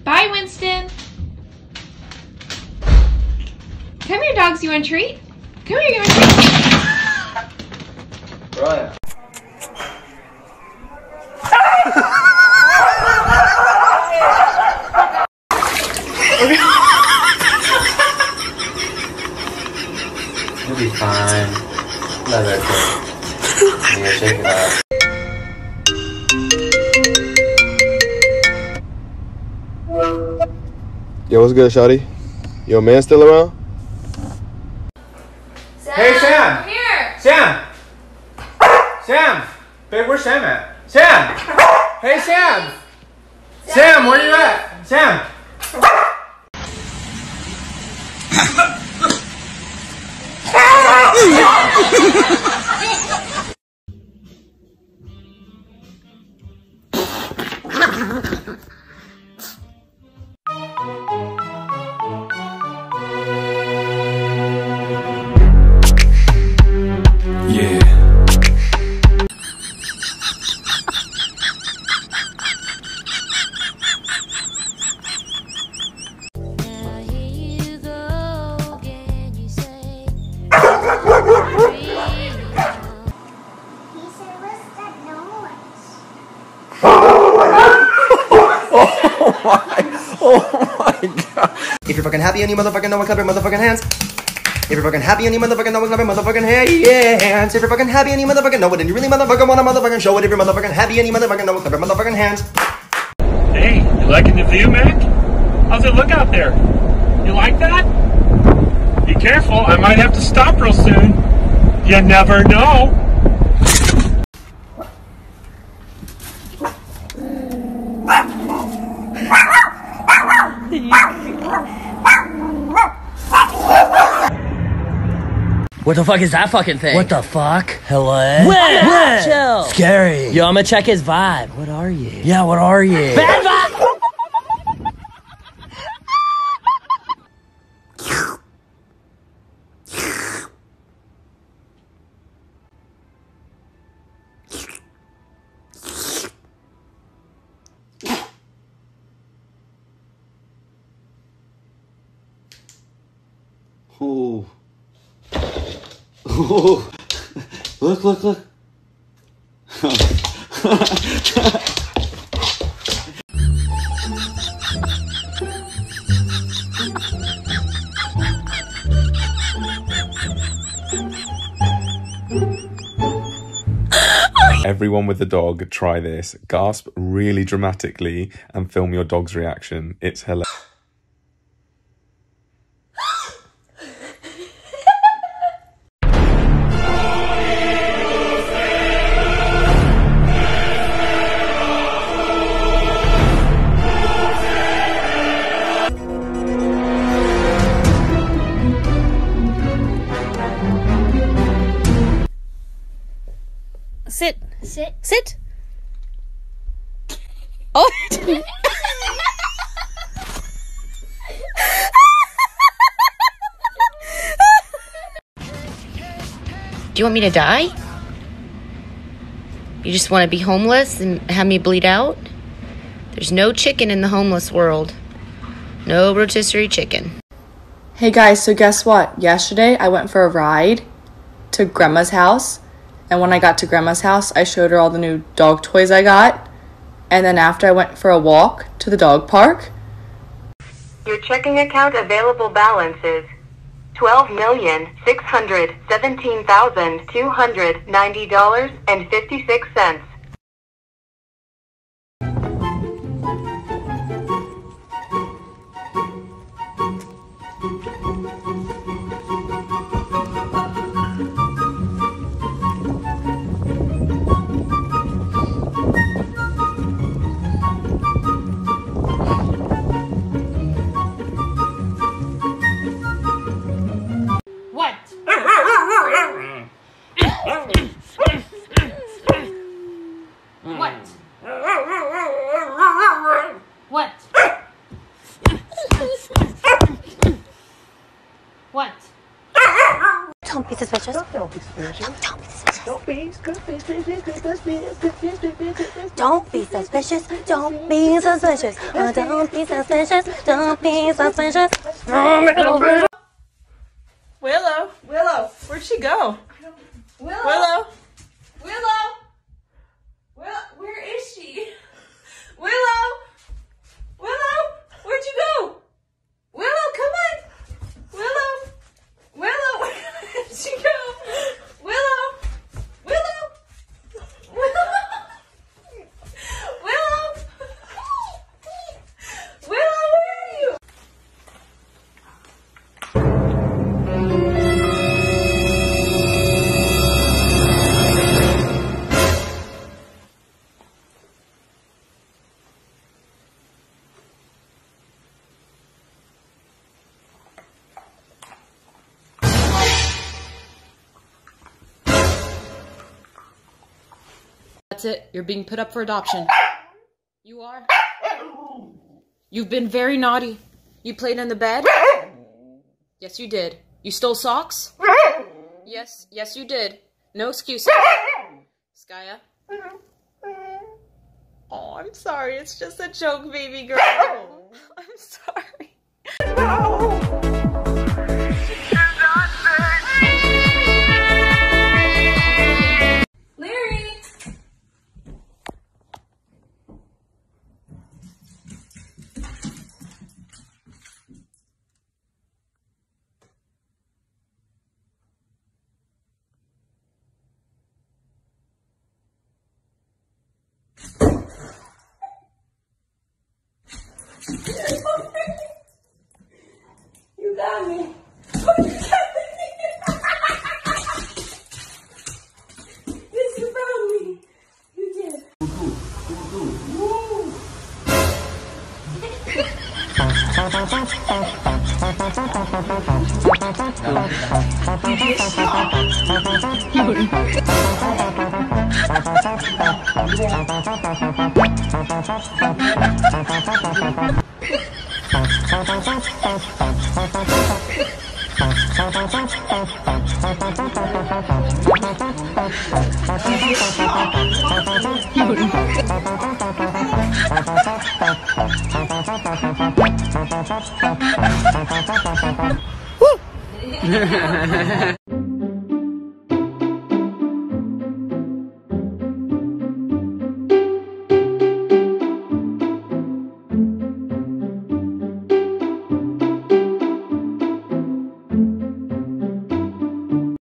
Bye, Winston. Come here, dogs. You want a treat? Come here, you want a treat? Right. You'll be fine. Let it go. Yeah, shake it out. Yo, what's good, shawty? Yo, man still around? Sam, Hey, Sam! Come here. Sam! Sam! Babe, where's Sam at? Sam! Hey, Sam! Sam, where you at? Sam! Oh my god. If you're fucking happy and you motherfucking know it, clap your motherfucking hands. If you're fucking happy and you motherfucking know it, clap your motherfucking hands. If you're fucking happy and you motherfucking know it and you really motherfucking wanna motherfucking show it. If you're motherfucking happy and you motherfucking know it, clap your motherfucking hands. Hey, you liking the view, Mac? How's it look out there? You like that? Be careful, I might have to stop real soon. You never know. What the fuck is that fucking thing? What the fuck? Hello? What? Chill. Scary. Yo, I'm gonna check his vibe. What are you? Yeah, what are you? Bad vibe! Oh. Oh. Look, look, look. Everyone with a dog, try this. Gasp really dramatically and film your dog's reaction. It's hilarious. Sit. Sit. Sit. Oh. Do you want me to die? You just want to be homeless and have me bleed out? There's no chicken in the homeless world. No rotisserie chicken. Hey guys, so guess what? Yesterday I went for a ride to Grandma's house. And when I got to Grandma's house, I showed her all the new dog toys I got. And then after I went for a walk to the dog park. Your checking account available balance is $12,617,290.56. What? What? What? What? Don't be suspicious. Don't be suspicious. Don't be suspicious. Don't be suspicious. Don't be suspicious. Don't be suspicious. Don't be suspicious. Don't be suspicious. Willow, Willow, where'd she go? Willow. Willow, Willow. Willow. Where is she? Willow. Willow. Where'd you go? Willow, come on. Willow. Willow. Where did she go? Willow. Willow. Willow. Willow. Willow, where are you? That's it. You're being put up for adoption. You are. You've been very naughty. You played in the bed? Yes, you did. You stole socks? Yes, you did. No excuses. Skya? Oh, I'm sorry. It's just a joke, baby girl. I'm sorry. Larry. You got me. Yes, you found me. You did.